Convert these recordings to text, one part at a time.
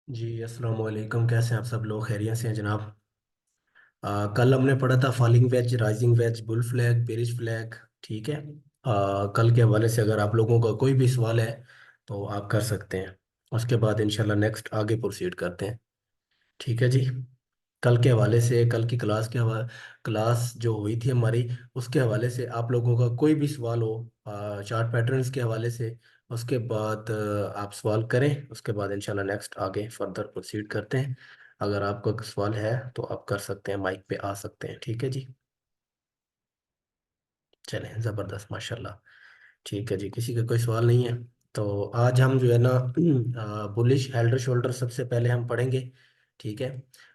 जी अस्सलाम वालेकुम। कैसे हैं आप सब लोग? खैरियत से हैं जनाब? कल हमने पढ़ा था falling veg, rising veg, bull flag, bearish flag. ठीक है। कल के हवाले से अगर आप लोगों का कोई भी सवाल है तो आप कर सकते हैं। उसके बाद इंशाल्लाह नेक्स्ट आगे प्रोसीड करते हैं। ठीक है जी। कल के हवाले से, कल की क्लास के हवाले, क्लास जो हुई थी हमारी, उसके हवाले से आप लोगों का कोई भी सवाल हो चार्ट पैटर्न्स के हवाले से, उसके बाद आप सवाल करें। उसके बाद इंशाल्लाह नेक्स्ट आगे फर्दर प्रोसीड करते हैं। अगर आपको कोई सवाल है तो आप कर सकते हैं, माइक पे आ सकते हैं। ठीक है जी। चलें, ज़बरदस्त, माशाल्लाह। ठीक है जी, किसी का कोई सवाल नहीं है तो आज हम जो है ना बुलिश हेल्डर शोल्डर सबसे पहले हम पढ़ेंगे। ठीक है।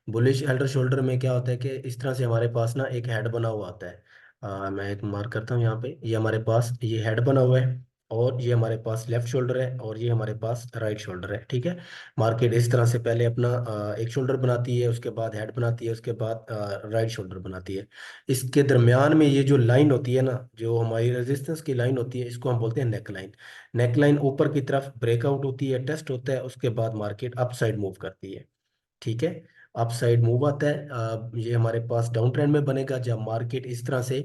बुलिश हेल्डर शोल्डर में क्या होता है कि इस तरह से हमारे पास ना एक हेड बना हुआ आता है। मैं एक मार्क करता हूँ यहाँ पे, ये हमारे पास ये हेड बना हुआ है, और ये हमारे पास लेफ्ट शोल्डर है, और ये हमारे पास राइट शोल्डर है। ठीक है। मार्केट इस तरह से पहले अपना एक शोल्डर बनाती है, उसके बाद हेड बनाती है, उसके बाद राइट शोल्डर बनाती है। इसके दरमियान में ये जो लाइन होती है ना, जो हमारी रेजिस्टेंस की लाइन होती है, इसको हम बोलते हैं नेक लाइन। नेक लाइन ऊपर की तरफ ब्रेकआउट होती है, टेस्ट होता है, उसके बाद मार्केट अप साइड मूव करती है। ठीक है। अप साइड मूव आता है। ये हमारे पास डाउन ट्रेंड में बनेगा जब मार्केट इस तरह से,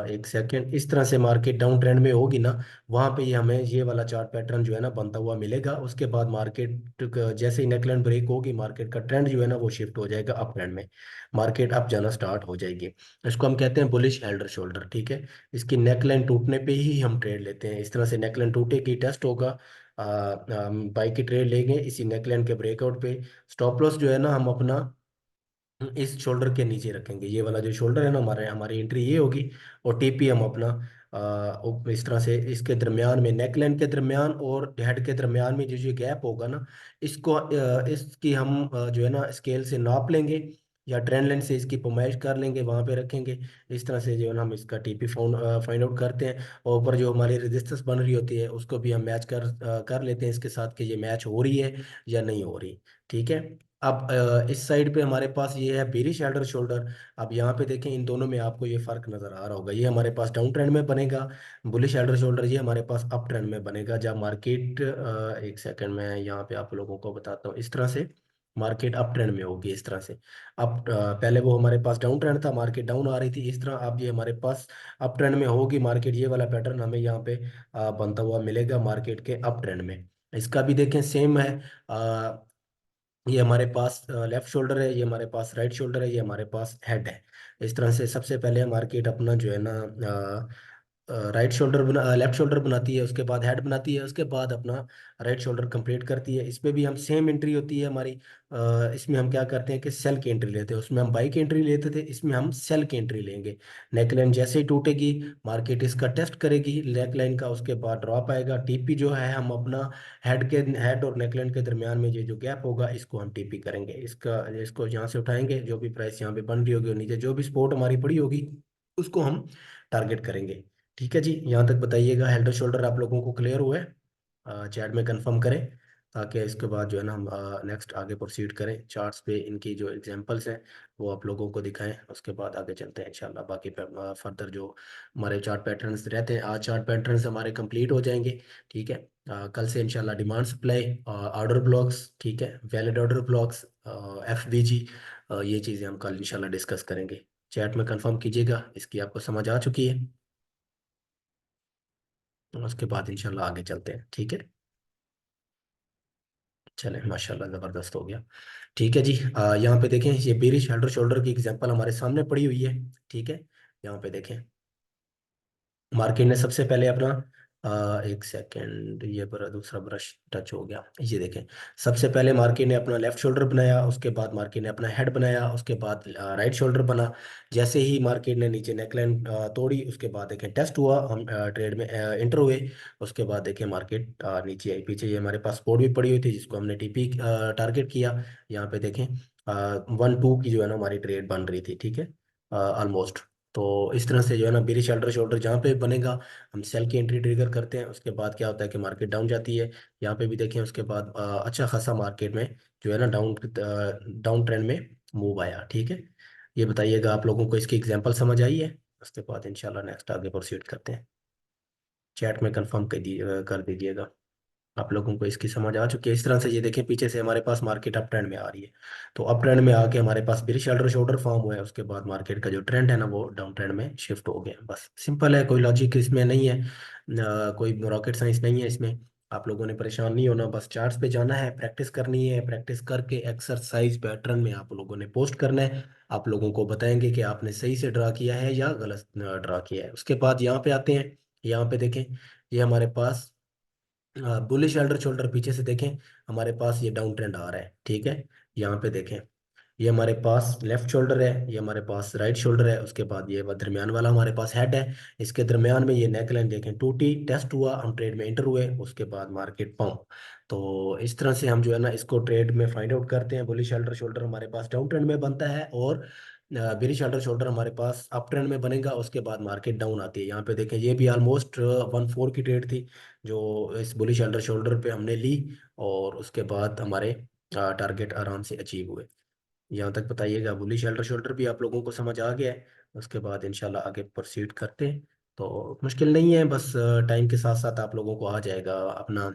एक सेकेंड, इस तरह से मार्केट डाउन ट्रेंड में होगी ना, वहां पे ये हमें ये वाला चार्ट पैटर्न जो है ना बनता हुआ मिलेगा। उसके बाद मार्केट जैसे ही नेकलाइन ब्रेक होगी, मार्केट का ट्रेंड जो है ना वो शिफ्ट हो जाएगा अप ट्रेंड में, मार्केट अप जाना स्टार्ट हो जाएगी। इसको हम कहते हैं बुलिश हेल्डर शोल्डर। ठीक है। इसकी नेकलाइन टूटने पे ही हम ट्रेड लेते हैं। इस तरह से नेकलाइन टूटेगी, टेस्ट होगा, बाई की ट्रेड लेंगे इसी नेकलाइन के ब्रेकआउट पे। स्टॉप लॉस जो है ना हम अपना इस शोल्डर के नीचे रखेंगे। ये वाला जो शोल्डर है ना हमारे, हमारी एंट्री ये होगी, और टीपी हम अपना इस तरह से इसके दरमियान में, नेकलाइन के दरमियान और हेड के दरमियान में जो जो गैप होगा ना, इसको इसकी हम जो है ना स्केल से नाप लेंगे, या ट्रेंड लाइन से इसकी पैमाइश कर लेंगे, वहां पे रखेंगे। इस तरह से जो है ना हम इसका टीपी फाइंड आउट करते हैं। और ऊपर जो हमारी रेजिस्टेंस बन रही होती है उसको भी हम मैच कर लेते हैं इसके साथ, कि ये मैच हो रही है या नहीं हो रही। ठीक है। अब इस साइड पे हमारे पास ये है बेरिश हेल्डर शोल्डर। अब यहाँ पे देखें, इन दोनों में आपको ये फर्क नजर आ रहा होगा। ये हमारे पास डाउन ट्रेंड में बनेगा बुलिश हेल्डर शोल्डर, ये हमारे पास अप ट्रेंड में बनेगा जब मार्केट, एक सेकंड में यहाँ पे आप लोगों को बताता हूँ, इस तरह से मार्केट अप ट्रेंड में होगी इस तरह से। अब पहले वो हमारे पास डाउन ट्रेंड था, मार्केट डाउन आ रही थी इस तरह, अब ये हमारे पास अप ट्रेंड में होगी मार्केट। ये वाला पैटर्न हमें यहाँ पे बनता हुआ मिलेगा मार्केट के अप ट्रेंड में। इसका भी देखें सेम है। ये हमारे पास लेफ्ट शोल्डर है, ये हमारे पास राइट शोल्डर है, ये हमारे पास हेड है। इस तरह से सबसे पहले मार्केट अपना जो है ना राइट शोल्डर बना, लेफ्ट शोल्डर बनाती है, उसके बाद हेड बनाती है, उसके बाद अपना राइट शोल्डर कंप्लीट करती है। इसमें भी हम सेम एंट्री होती है हमारी। इसमें हम क्या करते हैं कि सेल की एंट्री लेते हैं, उसमें हम बाई की एंट्री लेते थे, इसमें हम सेल की एंट्री लेंगे। नेकलाइन जैसे ही टूटेगी, मार्केट इसका टेस्ट करेगी नेकलाइन का, उसके बाद ड्रॉप आएगा। टीपी जो है हम अपना हेड और नेकलाइन के दरमियान में ये जो गैप होगा इसको हम टीपी करेंगे। इसका, इसको यहाँ से उठाएंगे, जो भी प्राइस यहाँ पे बन रही होगी और नीचे जो भी सपोर्ट हमारी पड़ी होगी उसको हम टारगेट करेंगे। ठीक है जी। यहाँ तक बताइएगा, हेल्डर शोल्डर आप लोगों को क्लियर हुआ है? चैट में कंफर्म करें, ताकि इसके बाद जो है ना हम नेक्स्ट आगे प्रोसीड करें। चार्ट्स पे इनकी जो एग्जांपल्स हैं वो आप लोगों को दिखाएं, उसके बाद आगे चलते हैं इंशाल्लाह। बाकी फर्दर जो हमारे चार्ट पैटर्न्स रहते हैं, आज चार्ट पैटर्न्स हमारे कंप्लीट हो जाएंगे। ठीक है। कल से इंशाल्लाह डिमांड सप्लाई, ऑर्डर ब्लॉक्स, ठीक है, वैलिड ऑर्डर ब्लॉक्स, एफवीजी, ये चीज़ें हम कल इंशाल्लाह डिस्कस करेंगे। चैट में कंफर्म कीजिएगा इसकी आपको समझ आ चुकी है। उसके बाद इंशाल्लाह आगे चलते हैं। ठीक है। चलें, माशाल्लाह, ज़बरदस्त हो गया। ठीक है जी। यहाँ पे देखें, ये बेरिश हेल्डर शोल्डर की एग्जांपल हमारे सामने पड़ी हुई है। ठीक है। यहाँ पे देखें, मार्केट ने सबसे पहले अपना, एक सेकेंड, ये बड़ा दूसरा ब्रश टच हो गया, ये देखें। सबसे पहले मार्केट ने अपना लेफ्ट शोल्डर बनाया, उसके बाद मार्केट ने अपना हेड बनाया, उसके बाद राइट शोल्डर बना। जैसे ही मार्केट ने नीचे नेकलाइन तोड़ी, उसके बाद देखें टेस्ट हुआ, हम ट्रेड में एंटर हुए। उसके बाद देखें मार्केट नीचे आई। पीछे ये हमारे पास सपोर्ट भी पड़ी हुई थी जिसको हमने टीपी टारगेट किया। यहाँ पे देखें 1-2 की जो है ना हमारी ट्रेड बन रही थी। ठीक है। ऑलमोस्ट। तो इस तरह से जो है ना बेरिश शोल्डर शोल्डर जहाँ पे बनेगा, हम सेल की एंट्री ट्रिगर करते हैं। उसके बाद क्या होता है कि मार्केट डाउन जाती है। यहाँ पे भी देखें, उसके बाद अच्छा खासा मार्केट में जो है ना डाउन डाउन ट्रेंड में मूव आया। ठीक है। ये बताइएगा आप लोगों को इसकी एग्जांपल समझ आई है? उसके बाद इंशाल्लाह नेक्स्ट आगे प्रोसीड करते हैं। चैट में कंफर्म कर दीजिएगा। आप लोगों को इसकी समझ आ चुकी है। इस तरह से ये देखें, पीछे से हमारे पास मार्केट अप ट्रेंड में आ रही है, तो अप ट्रेंड में आके हमारे पास बेरिश शोल्डर शोल्डर फॉर्म हुआ है, उसके बाद मार्केट का जो ट्रेंड है ना वो डाउन ट्रेंड में शिफ्ट हो गया। बस सिंपल है, कोई लॉजिक इसमें नहीं है, कोई रॉकेट साइंस नहीं है इसमें। आप लोगों ने परेशान नहीं होना, बस चार्ट्स पे जाना है, प्रैक्टिस करनी है, प्रैक्टिस करके एक्सरसाइज पैटर्न में आप लोगों ने पोस्ट करना है। आप लोगों को बताएंगे कि आपने सही से ड्रा किया है या गलत ड्रा किया है। उसके बाद यहाँ पे आते हैं, यहाँ पे देखें, ये हमारे पास बुलिश एल्डर शोल्डर, पीछे से देखें हमारे पास ये डाउन ट्रेंड आ रहा है, ठीक है। यहाँ पे देखें, ये हमारे पास लेफ्ट शोल्डर है, ये हमारे पास राइट शोल्डर है, उसके बाद ये दरमियान वाला हमारे पास हेड है। इसके दरमियान में ये नेक लाइन देखें, टूटी, टेस्ट हुआ, हम ट्रेड में एंटर हुए, उसके बाद मार्केट पंप। तो इस तरह से हम जो है ना इसको ट्रेड में फाइंड आउट करते हैं। बुलिश शोल्डर शोल्डर हमारे पास डाउन ट्रेंड में बनता है, और बेरिश शोल्डर शोल्डर हमारे पास अप ट्रेंड में बनेगा, उसके बाद मार्केट डाउन आती है। यहाँ पे देखें, ये भी ऑलमोस्ट 1/4 की ट्रेड थी जो इस बुलिश शोल्डर शोल्डर पे हमने ली, और उसके बाद हमारे टारगेट आराम से अचीव हुए। यहाँ तक बताइएगा, बुली शेल्टर शोल्डर भी आप लोगों को समझ आ गया है। उसके बाद इंशाल्लाह आगे प्रोसीड करते हैं। तो मुश्किल नहीं है, बस टाइम के साथ साथ आप लोगों को आ जाएगा अपना।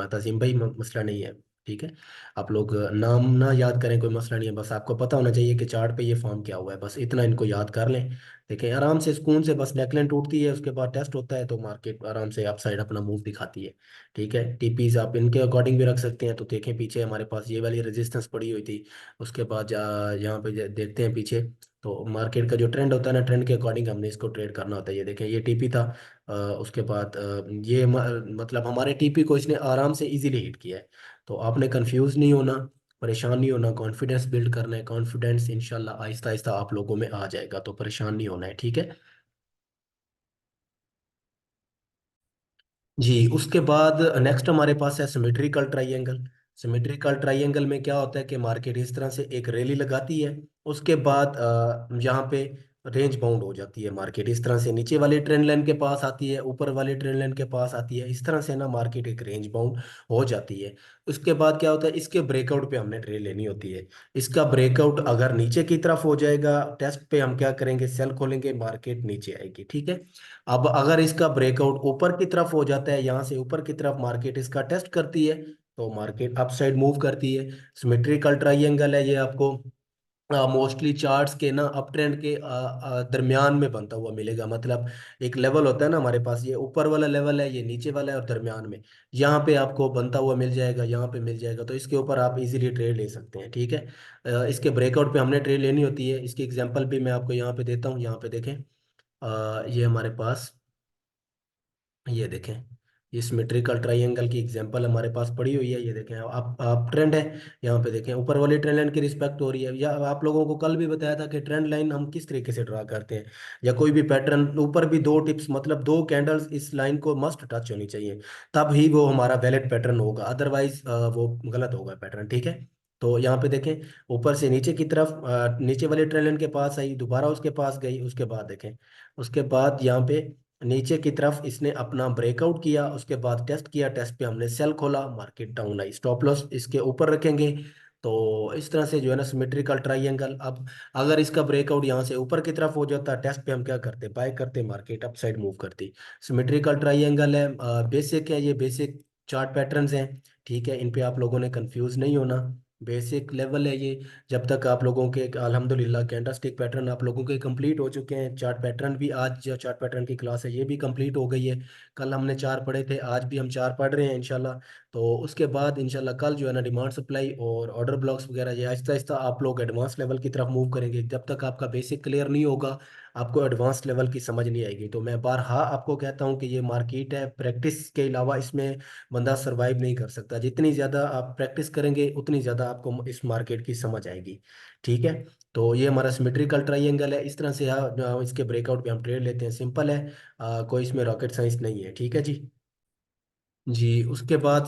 तजीम भाई, मसला नहीं है, ठीक है। आप लोग नाम ना याद करें, कोई मसला नहीं है, बस आपको पता होना चाहिए कि चार्ट पे ये फॉर्म क्या हुआ है, बस इतना इनको याद कर लें। देखें आराम से सुकून से, बस नेकलाइन टूटती है, उसके बाद टेस्ट होता है, तो मार्केट आराम से अपसाइड अपना मूव दिखाती है, ठीक है। टीपीज आप इनके अकॉर्डिंग भी रख सकते हैं। तो देखें पीछे हमारे पास ये वाली रेजिस्टेंस पड़ी हुई थी, उसके बाद यहाँ पे देखते हैं पीछे, तो मार्केट का जो ट्रेंड होता है ना, ट्रेंड के अकॉर्डिंग हमने इसको ट्रेड करना होता है। ये देखें, ये टीपी था, उसके बाद मतलब हमारे टीपी को इसने आराम से इजीली हिट किया है। तो आपने कंफ्यूज नहीं होना, परेशान नहीं होना, कॉन्फिडेंस बिल्ड करना है। कॉन्फिडेंस इंशाल्लाह आहिस्ता आहिस्ता आप लोगों में आ जाएगा, तो परेशान नहीं होना है, ठीक है। जी, उसके बाद नेक्स्ट हमारे पास है सिमेट्रिकल ट्राइंगल। सिमेट्रिकल ट्राइंगल में क्या होता है कि मार्केट इस तरह से एक रैली लगाती है, उसके बाद यहाँ पे रेंज बाउंड हो जाती है। मार्केट इस तरह से नीचे वाले ट्रेंड लाइन के पास आती है, ऊपर वाले ट्रेंड लाइन के पास आती है, इस तरह से ना मार्केट एक रेंज बाउंड हो जाती है। उसके बाद क्या होता है, इसके ब्रेकआउट पे हमने ट्रेड लेनी होती है। इसका ब्रेकआउट अगर नीचे की तरफ हो जाएगा, टेस्ट पे हम क्या करेंगे, सेल खोलेंगे, मार्केट नीचे आएगी, ठीक है। अब अगर इसका ब्रेकआउट ऊपर की तरफ हो जाता है, यहाँ से ऊपर की तरफ मार्केट इसका टेस्ट करती है, तो मार्केट अप साइड मूव करती है। सिमेट्रिकल ट्राइंगल है ये, आपको मोस्टली चार्ट्स के ना अप ट्रेंड के दरमियान में बनता हुआ मिलेगा। मतलब एक लेवल होता है ना हमारे पास, ये ऊपर वाला लेवल है, ये नीचे वाला है, और दरमियान में यहाँ पे आपको बनता हुआ मिल जाएगा, यहाँ पे मिल जाएगा, तो इसके ऊपर आप इजीली ट्रेड ले सकते हैं, ठीक है। इसके ब्रेकआउट पे हमने ट्रेड लेनी होती है। इसकी एग्जांपल भी मैं आपको यहाँ पे देता हूँ, यहाँ पे देखें, ये हमारे पास, ये देखें, ये सिमेट्रिकल ट्राइंगल की एग्जांपल हमारे पास पड़ी हुई है। ये देखें, आप ट्रेंड है, यहाँ पे देखें ऊपर वाली ट्रेंड लाइन की रिस्पेक्ट हो रही है। या आप लोगों को कल भी बताया था कि ट्रेंड लाइन हम किस तरीके से ड्रा करते हैं, या कोई भी पैटर्न ऊपर भी दो टिप्स, मतलब दो कैंडल्स इस लाइन को मस्ट टच होनी चाहिए, तब ही वो हमारा वैलिड पैटर्न होगा, अदरवाइज वो गलत होगा पैटर्न, ठीक है। तो यहाँ पे देखें, ऊपर से नीचे की तरफ, नीचे वाले ट्रेंड लाइन के पास आई, दोबारा उसके पास गई, उसके बाद देखें, उसके बाद यहाँ पे नीचे की तरफ इसने अपना ब्रेकआउट किया, उसके बाद टेस्ट किया, टेस्ट पे हमने सेल खोला, market down I, stop loss इसके ऊपर रखेंगे। तो इस तरह से जो है ना सिमेट्रिकल ट्राइंगल। अब अगर इसका ब्रेकआउट यहाँ से ऊपर की तरफ हो जाता, टेस्ट पे हम क्या करते, बाय करते, मार्केट अप साइड मूव करती। सिमेट्रिकल ट्राइंगल है, बेसिक है, ये बेसिक चार्ट पैटर्न्स हैं, ठीक है। इन पे आप लोगों ने कंफ्यूज नहीं होना, बेसिक लेवल है ये। जब तक आप लोगों के अल्हम्दुलिल्लाह कैंडलस्टिक पैटर्न आप लोगों के कंप्लीट हो चुके हैं, चार्ट पैटर्न भी, आज जो चार्ट पैटर्न की क्लास है ये भी कंप्लीट हो गई है। कल हमने चार पढ़े थे, आज भी हम चार पढ़ रहे हैं इंशाल्लाह। तो उसके बाद इंशाल्लाह कल जो है ना डिमांड सप्लाई और ऑर्डर ब्लॉक्स वगैरह, ये आहिस्ता आहिस्ता आप लोग एडवांस लेवल की तरफ मूव करेंगे। जब तक आपका बेसिक क्लियर नहीं होगा, आपको एडवांस लेवल की समझ नहीं आएगी। तो मैं बारहा आपको कहता हूँ कि ये मार्केट है, प्रैक्टिस के अलावा इसमें बंदा सरवाइव नहीं कर सकता। जितनी ज़्यादा आप प्रैक्टिस करेंगे, उतनी ज़्यादा आपको इस मार्केट की समझ आएगी, ठीक है। तो ये हमारा सिमेट्रिकल ट्राइंगल है, इस तरह से इसके ब्रेकआउट पे हम ट्रेड लेते हैं, सिंपल है। कोई इसमें रॉकेट साइंस नहीं है, ठीक है जी। जी, उसके बाद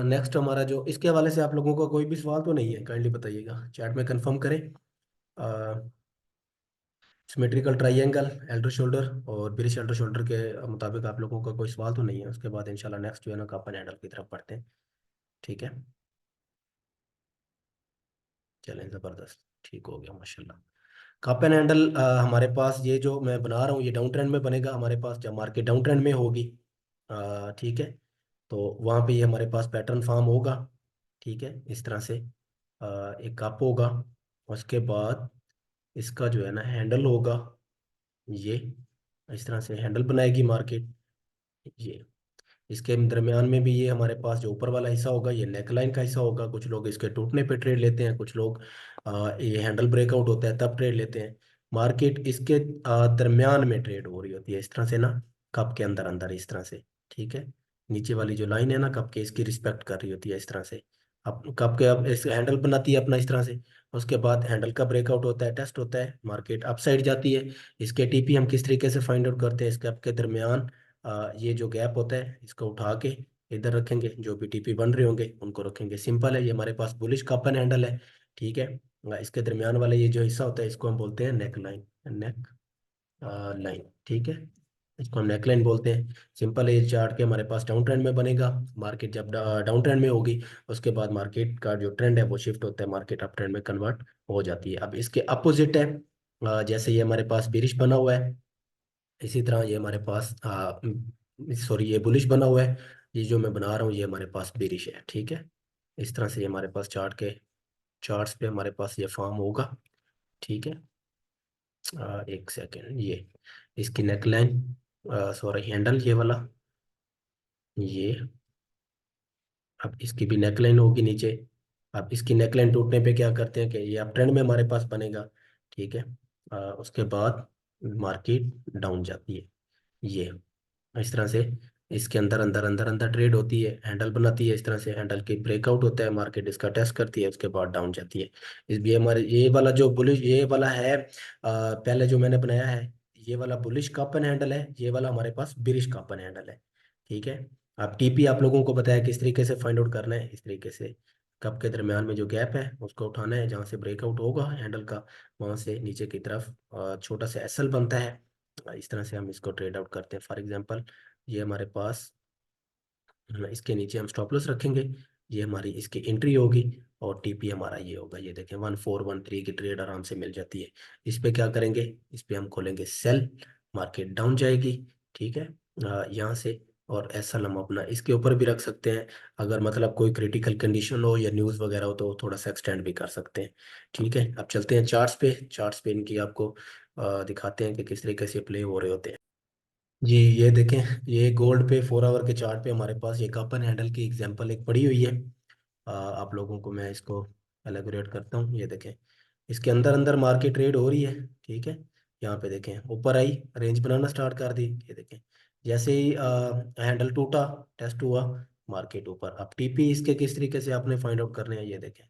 नेक्स्ट हमारा जो, इसके हवाले से आप लोगों का कोई भी सवाल तो नहीं है, काइंडली बताइएगा, चैट में कंफर्म करें। सिमेट्रिकल ट्राइंगल, एल्डर शोल्डर और ब्रिज एल्डर शोल्डर के मुताबिक आप लोगों का कोई सवाल तो नहीं है। उसके बाद इंशाल्लाह नेक्स्ट जो है ना कप एंड हैंडल की तरफ बढ़ते हैं, ठीक है। चलें, ज़बरदस्त, ठीक हो गया माशाल्लाह। कप एंड हैंडल हमारे पास ये जो मैं बना रहा हूँ, ये डाउन ट्रेंड में बनेगा हमारे पास, जब मार्केट डाउन ट्रेंड में होगी, ठीक है। तो वहाँ पे ये हमारे पास पैटर्न फॉर्म होगा। ठीक है, इस तरह से एक कप होगा। उसके बाद इसका जो है ना हैंडल होगा, ये इस तरह से हैंडल बनाएगी मार्केट। ये इसके दरमियान में भी ये हमारे पास जो ऊपर वाला हिस्सा होगा ये नेकलाइन का हिस्सा होगा। कुछ लोग इसके टूटने पे ट्रेड लेते हैं, कुछ लोग ये हैंडल ब्रेकआउट होता है तब ट्रेड लेते हैं। मार्केट इसके दरमियान में ट्रेड हो रही होती है इस तरह से ना, कप के अंदर अंदर इस तरह से। ठीक है, नीचे वाली जो लाइन है ना कप के, इसकी रिस्पेक्ट कर रही होती है इस तरह से। अब कप के अब इस हैंडल बनाती है अपना इस तरह से। उसके बाद हैंडल का ब्रेकआउट होता है, टेस्ट होता है, मार्केट अप साइड जाती है। इसके टीपी हम किस तरीके से फाइंड आउट करते हैं, इस कप के दरमियान ये जो गैप होता है इसको उठा के इधर रखेंगे, जो भी टीपी बन रहे होंगे उनको रखेंगे। सिंपल है, ये हमारे पास बुलिश का अपन हैंडल है। ठीक है, इसके दरमियान वाला ये जो हिस्सा होता है इसको हम बोलते हैं नेक लाइन, नेक लाइन। ठीक है, इसको हम नेक लाइन बोलते हैं। सिंपल है, ये चार्ट के हमारे पास डाउन ट्रेंड में बनेगा। मार्केट जब डाउन ट्रेंड में होगी उसके बाद मार्केट का जो ट्रेंड है वो शिफ्ट होता है, मार्केट अप ट्रेंड में कन्वर्ट हो जाती है। अब इसके अपोजिट है, जैसे ये हमारे पास बेरिश बना हुआ है, इसी तरह ये हमारे पास सॉरी ये बुलिश बना हुआ है। ये जो मैं बना रहा हूँ ये हमारे पास बेरिश है। ठीक है, इस तरह से ये हमारे पास चार्ट्स पे हमारे पास ये फॉर्म होगा। ठीक है, एक सेकेंड, ये इसकी नेकलाइन, सॉरी हैंडल ये वाला, ये अब इसकी भी नेकलाइन होगी नीचे। अब इसकी नेकलाइन टूटने पे क्या करते हैं कि ये अप ट्रेंड में हमारे पास बनेगा। ठीक है, उसके बाद मार्केट डाउन जाती है, ये इस तरह से। इसके अंदर अंदर अंदर अंदर ट्रेड होती है, हैंडल बनाती है इस तरह से, हैंडल की ब्रेकआउट होता है, मार्केट इसका टेस्ट करती है, उसके बाद डाउन जाती है। इस भी हमारे ये वाला जो बुलिश ये वाला है, पहले जो मैंने बनाया है ये वाला बुलिश का अपन हैंडल है, ये वाला हमारे पास बिरिश का अपन हैंडल है। ठीक है, अब टीपी आप लोगों को बताया किस तरीके से फाइंड आउट करना है, इस तरीके से कप के दरमियान में जो गैप है उसको उठाना है, जहाँ से ब्रेकआउट होगा हैंडल का वहां से नीचे की तरफ छोटा सा एसएल बनता है। इस तरह से हम इसको ट्रेड आउट करते हैं। फॉर एग्जांपल ये हमारे पास इसके नीचे हम स्टॉप लॉस रखेंगे, ये हमारी इसकी एंट्री होगी, और टीपी हमारा ये होगा। ये देखें 1413 की ट्रेड आराम से मिल जाती है। इस पे क्या करेंगे, इस पे हम खोलेंगे सेल, मार्केट डाउन जाएगी। ठीक है, यहाँ से, और ऐसा हम अपना इसके ऊपर भी रख सकते हैं। अगर मतलब कोई क्रिटिकल कंडीशन हो या न्यूज़ वगैरह हो तो थोड़ा सा एक्सटेंड भी कर सकते हैं। ठीक है, अब चलते हैं चार्ट्स पे इनकी आपको दिखाते हैं कि किस तरीके से प्ले हो रहे होते हैं। जी, ये देखें, ये गोल्ड पे 4 आवर के चार्ट पे हमारे पास ये कप एंड हैंडल की एग्जांपल एक पड़ी हुई है। आप लोगों को मैं इसको एलेबोरेट करता हूँ। ये देखें, इसके अंदर अंदर मार्केट ट्रेड हो रही है। ठीक है, यहाँ पे देखें ऊपर आई, रेंज बनाना स्टार्ट कर दी। ये देखें, जैसे ही हैंडल टूटा, टेस्ट हुआ, मार्केट ऊपर। अब टीपी इसके किस तरीके से आपने फाइंड आउट करने हैं, ये देखें,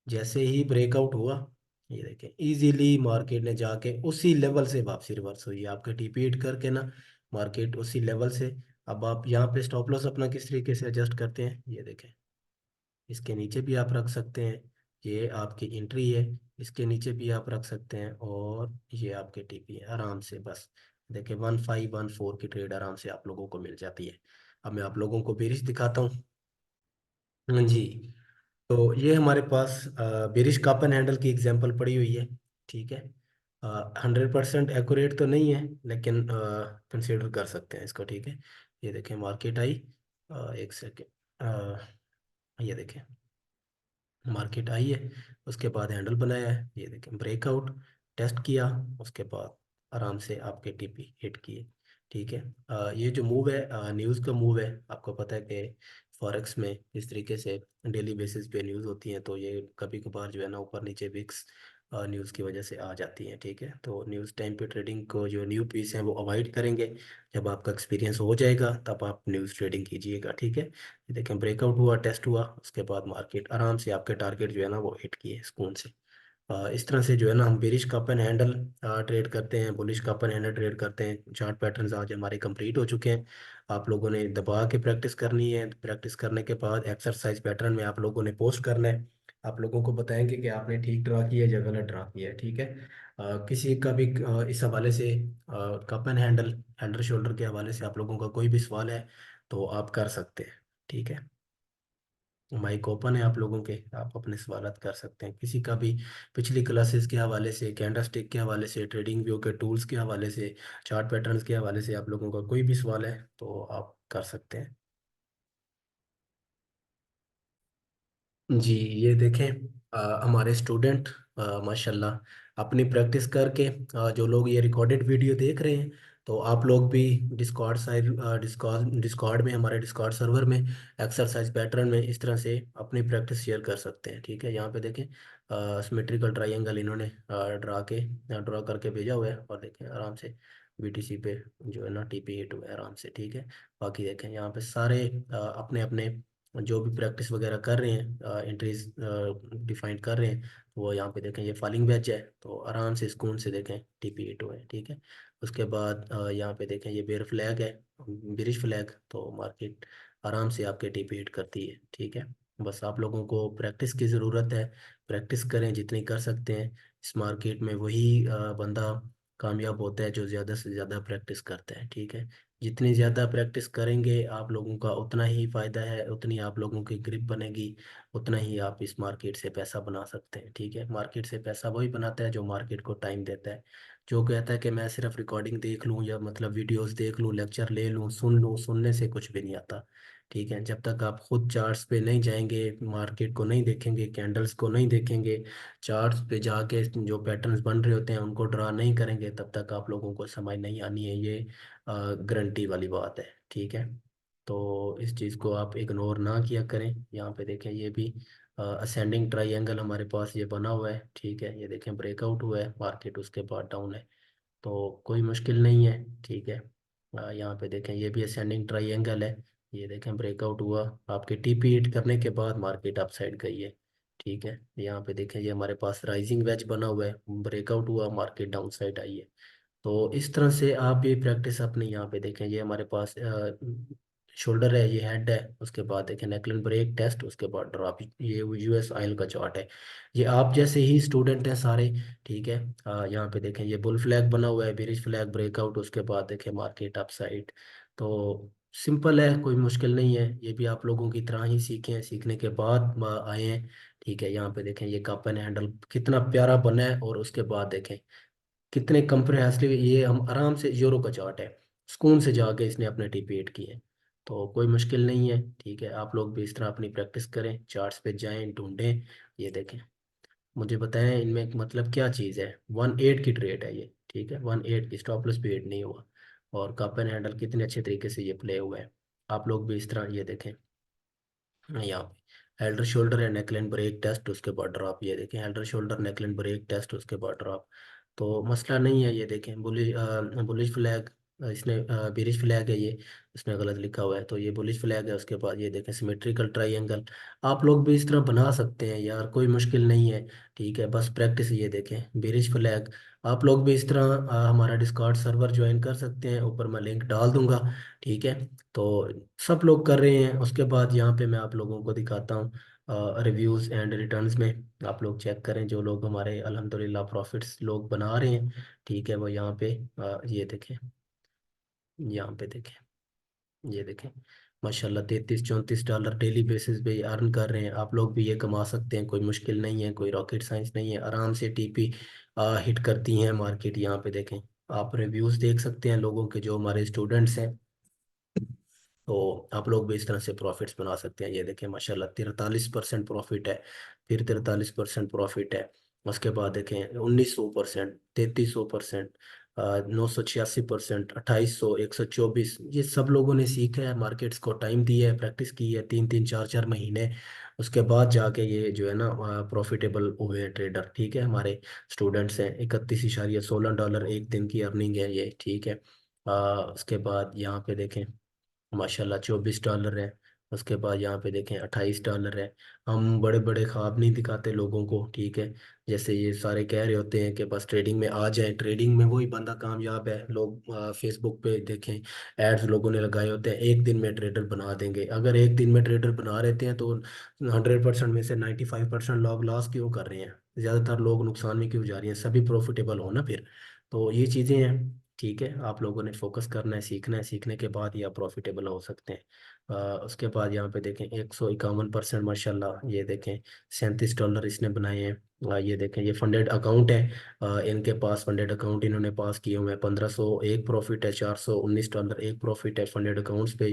जैसे ही ब्रेकआउट हुआ, ये देखें इजीली मार्केट ने जाके उसी लेवल से वापसी रिवर्स हुई है आपके टीपी हिट करके ना, मार्केट उसी लेवल से। अब आप यहाँ पे स्टॉप लॉस अपना किस तरीके से एडजस्ट करते हैं, ये देखें, इसके नीचे भी आप रख सकते हैं, ये आपकी एंट्री है, इसके नीचे भी आप रख सकते हैं, और ये आपके टीपी है आराम से। बस देखिए 1514 की ट्रेड आराम से आप लोगों को मिल जाती है। अब मैं आप लोगों को बेरिश दिखाता हूँ। हाँ जी, तो ये हमारे पास बेरिश कापन हैंडल की एग्जांपल पड़ी हुई है। ठीक है, 100% एक्यूरेट तो नहीं है, लेकिन कंसीडर कर सकते हैं इसको। ठीक है, ये देखें मार्केट आई, एक सेकेंड, ये देखें मार्केट आई है, उसके बाद हैंडल बनाया है, ये देखें ब्रेकआउट, टेस्ट किया, उसके बाद आराम से आपके टीपी हिट किए। ठीक है, ये जो मूव है न्यूज़ का मूव है, आपको पता है कि फॉरेक्स में इस तरीके से डेली बेसिस पे न्यूज़ होती हैं, तो ये कभी कभार जो है ना ऊपर नीचे विक्स न्यूज़ की वजह से आ जाती हैं। ठीक है, तो न्यूज़ टाइम पे ट्रेडिंग को जो न्यू पीस हैं वो अवॉइड करेंगे। जब आपका एक्सपीरियंस हो जाएगा तब आप न्यूज़ ट्रेडिंग कीजिएगा। ठीक है, ये देखें ब्रेकआउट हुआ, टेस्ट हुआ, उसके बाद मार्केट आराम से आपके टारगेट जो है ना वो हिट किए सुकून से। इस तरह से जो है ना हम बेरिश का अपन हैंडल ट्रेड करते हैं, बुलिश का अपन हैंडल ट्रेड करते हैं। चार्ट पैटर्न्स आज हमारे कंप्लीट हो चुके हैं। आप लोगों ने दबा के प्रैक्टिस करनी है, प्रैक्टिस करने के बाद एक्सरसाइज पैटर्न में आप लोगों ने पोस्ट करना है। आप लोगों को बताएंगे कि आपने ठीक ड्रा किया है या गलत ड्रा किया है। ठीक है, किसी का भी इस हवाले से कप एंड हैंडल, हेल्डर शोल्डर के हवाले से आप लोगों का कोई भी सवाल है तो आप कर सकते हैं। ठीक है, माइक ओपन है आप लोगों के, आप अपने सवालात कर सकते हैं किसी का भी, पिछली क्लासेस के हवाले से, कैंडलस्टिक के हवाले से, ट्रेडिंग व्यू के टूल्स के हवाले से, चार्ट पैटर्न्स के हवाले से आप लोगों का कोई भी सवाल है तो आप कर सकते हैं। जी ये देखें, हमारे स्टूडेंट माशाल्लाह अपनी प्रैक्टिस करके, जो लोग ये रिकॉर्डेड वीडियो देख रहे हैं, तो आप लोग भी डिस्कॉर्ड साइड, डिस्कॉर्ड में, हमारे डिस्कॉर्ड सर्वर में एक्सरसाइज पैटर्न में इस तरह से अपनी प्रैक्टिस शेयर कर सकते हैं। ठीक है, यहाँ पे देखें सिमेट्रिकल ट्रायंगल इन्होंने ड्रा करके भेजा हुआ है, और देखें आराम से बीटीसी पे जो है ना टीपी हिट हुआ है आराम से। ठीक है, बाकी देखें यहाँ पे सारे अपने अपने जो भी प्रैक्टिस वगैरह कर रहे हैं, एंट्रीज डिफाइन कर रहे हैं, तो वो यहाँ पे देखें ये फॉलिंग वेज है, तो आराम से सुकून से देखें टीपी एटो है। ठीक है, उसके बाद यहाँ पे देखें ये बेयर फ्लैग है, बिरिश फ्लैग, तो मार्केट आराम से आपके टीपी हिट करती है। ठीक है, बस आप लोगों को प्रैक्टिस की ज़रूरत है, प्रैक्टिस करें जितनी कर सकते हैं। इस मार्केट में वही बंदा कामयाब होता है जो ज़्यादा से ज़्यादा प्रैक्टिस करता है। ठीक है, जितनी ज़्यादा प्रैक्टिस करेंगे आप लोगों का उतना ही फ़ायदा है, उतनी आप लोगों की ग्रिप बनेगी, उतना ही आप इस मार्केट से पैसा बना सकते हैं। ठीक है, मार्केट से पैसा वही बनाता है जो मार्केट को टाइम देता है। जो कहता है कि मैं सिर्फ रिकॉर्डिंग देख लूँ या मतलब वीडियोस देख लूँ, लेक्चर ले लूँ, सुनने से कुछ भी नहीं आता। ठीक है, जब तक आप खुद चार्ट्स पे नहीं जाएंगे, मार्केट को नहीं देखेंगे, कैंडल्स को नहीं देखेंगे, चार्ट्स पे जाके जो पैटर्न्स बन रहे होते हैं उनको ड्रा नहीं करेंगे, तब तक आप लोगों को समझ नहीं आनी है, ये गारंटी वाली बात है। ठीक है, तो इस चीज़ को आप इग्नोर ना किया करें। यहाँ पे देखें ये भी असेंडिंग ट्रायंगल हमारे पास ये बना हुआ है। ठीक है, ये देखें ब्रेकआउट हुआ है मार्केट, उसके बाद डाउन है, तो कोई मुश्किल नहीं है। ठीक है, यहाँ पे देखें ये भी असेंडिंग ट्रायंगल है, ये देखें ब्रेकआउट हुआ, आपके टीपी हिट करने के बाद मार्केट अप साइड गई है। ठीक है, यहाँ पे देखें ये हमारे पास राइजिंग वेज बना हुआ है, ब्रेकआउट हुआ, मार्केट डाउन साइड आई है। तो इस तरह से आप ये प्रैक्टिस अपने यहाँ पे देखें, ये हमारे पास शोल्डर है, ये हेड है, उसके बाद देखें नेकलाइन ब्रेक टेस्ट, उसके बाद ड्रॉप, ये यूएस ऑयल का चार्ट है। ये आप जैसे ही स्टूडेंट हैं सारे। ठीक है, यहाँ पे देखें ये बुल फ्लैग बना हुआ है, बेरिश फ्लैग ब्रेकआउट, उसके बाद देखें मार्केट अप साइड। तो सिंपल है, कोई मुश्किल नहीं है, ये भी आप लोगों की तरह ही सीखे हैं, सीखने के बाद आए हैं। ठीक है, यहाँ पे देखें ये कप एंड हैंडल कितना प्यारा बना है, और उसके बाद देखें कितने कंप्रेहेंसिव, ये हम आराम से यूरो का चार्ट है, सुकून से जाके इसने अपने टिपेट किए। तो कोई मुश्किल नहीं है। ठीक है, आप लोग भी इस तरह अपनी प्रैक्टिस करें, चार्ट्स पे जाएं, ढूंढें, ये देखें, मुझे बताएं इनमें मतलब क्या चीज़ है। 1/8 की ट्रेड है ये। ठीक है, 1/8 की, स्टॉप लॉस भी 8 नहीं हुआ, और कप एंड हैंडल कितने अच्छे तरीके से ये प्ले हुआ है। आप लोग भी इस तरह ये देखें, यहाँ पे हेल्डर शोल्डर है, नेकलाइन ब्रेक टेस्ट, उसके बाद ड्रॉप, ये देखें हेल्डर शोल्डर नेकलाइन ब्रेक टेस्ट, उसके बाद ड्रॉप, तो मसला नहीं है। ये देखें बुलिश फ्लैग, इसने बेरिश फ्लैग है ये, इसने गलत लिखा हुआ है, तो ये बुलिश फ्लैग है। उसके बाद ये देखें सिमेट्रिकल ट्रायंगल, आप लोग भी इस तरह बना सकते हैं यार, कोई मुश्किल नहीं है। ठीक है, बस प्रैक्टिस। ये देखें बेरिश फ्लैग, आप लोग भी इस तरह हमारा डिस्कॉर्ड सर्वर ज्वाइन कर सकते हैं, ऊपर मैं लिंक डाल दूंगा। ठीक है, तो सब लोग कर रहे हैं। उसके बाद यहाँ पे मैं आप लोगों को दिखाता हूँ रिव्यूज़ एंड रिटर्न्स में, आप लोग चेक करें, जो लोग हमारे अल्हम्दुलिल्लाह प्रॉफिट्स लोग बना रहे हैं। ठीक है, वो यहाँ पे ये देखें, यहाँ पे देखें, ये देखें माशाल्लाह 33-34 डॉलर डेली बेसिस पे अर्न कर रहे हैं। आप लोग भी ये कमा सकते हैं, कोई मुश्किल नहीं है, कोई रॉकेट साइंस नहीं है, आराम से टीपी हिट करती हैं मार्केट। यहाँ पे देखें, आप रिव्यूज़ देख सकते हैं लोगों के, जो हमारे स्टूडेंट्स हैं, तो आप लोग भी इस तरह से प्रॉफिट्स बना सकते हैं। ये देखें माशाल्लाह 43% प्रॉफिट है, फिर 43% प्रॉफिट है, उसके बाद देखें 1900%, 3300%, 986%, 2800, 124, ये सब लोगों ने सीखा है, मार्केट्स को टाइम दिया है, प्रैक्टिस की है 3-3 4-4 महीने, उसके बाद जाके ये जो है ना प्रॉफिटेबल हुए हैं ट्रेडर। ठीक है, हमारे स्टूडेंट्स हैं, 31.16 डॉलर एक दिन की अर्निंग है ये। ठीक है, उसके बाद यहाँ पे देखें माशाल्लाह 24 डॉलर है, उसके बाद यहाँ पे देखें 28 डॉलर है। हम बड़े बड़े ख्वाब नहीं दिखाते लोगों को। ठीक है, जैसे ये सारे कह रहे होते हैं कि बस ट्रेडिंग में आ जाए, ट्रेडिंग में वही बंदा कामयाब है। लोग फेसबुक पे देखें, एड्स लोगों ने लगाए होते हैं, एक दिन में ट्रेडर बना देंगे। अगर एक दिन में ट्रेडर बना रहते हैं तो 100% में से 95% लोग लॉस क्यों कर रहे हैं, ज़्यादातर लोग नुकसान में क्यों जा रही हैं, सभी प्रॉफिटेबल हो ना फिर। तो ये चीज़ें हैं। ठीक है, आप लोगों ने फोकस करना है, सीखना है, सीखने के बाद ही आप प्रॉफिटेबल हो सकते हैं। उसके बाद यहाँ पे देखें 151% माशाल्लाह, ये देखें $37 इसने बनाए हैं। ये देखें ये फंडेड अकाउंट है। इनके पास फंडेड अकाउंट इन्होंने पास किए हुए हैं। 1501 प्रॉफिट है, $419 एक प्रॉफिट है फंडेड अकाउंट्स पे।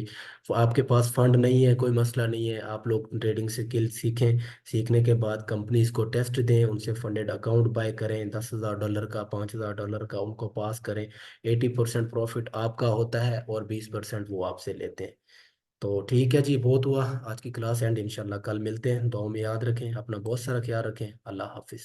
तो आपके पास फंड नहीं है कोई मसला नहीं है, आप लोग ट्रेडिंग स्किल सीखें। सीखने के बाद कंपनीज को टेस्ट दें, उनसे फंडेड अकाउंट बाय करें, $10,000 का, $5,000 का, उनको पास करें। 80% प्रॉफिट आपका होता है और 20% वो आपसे लेते हैं। तो ठीक है जी, बहुत हुआ आज की क्लास एंड, इंशाल्लाह कल मिलते हैं। दुआ में याद रखें अपना, बहुत सारा ख्याल रखें। अल्लाह हाफिज।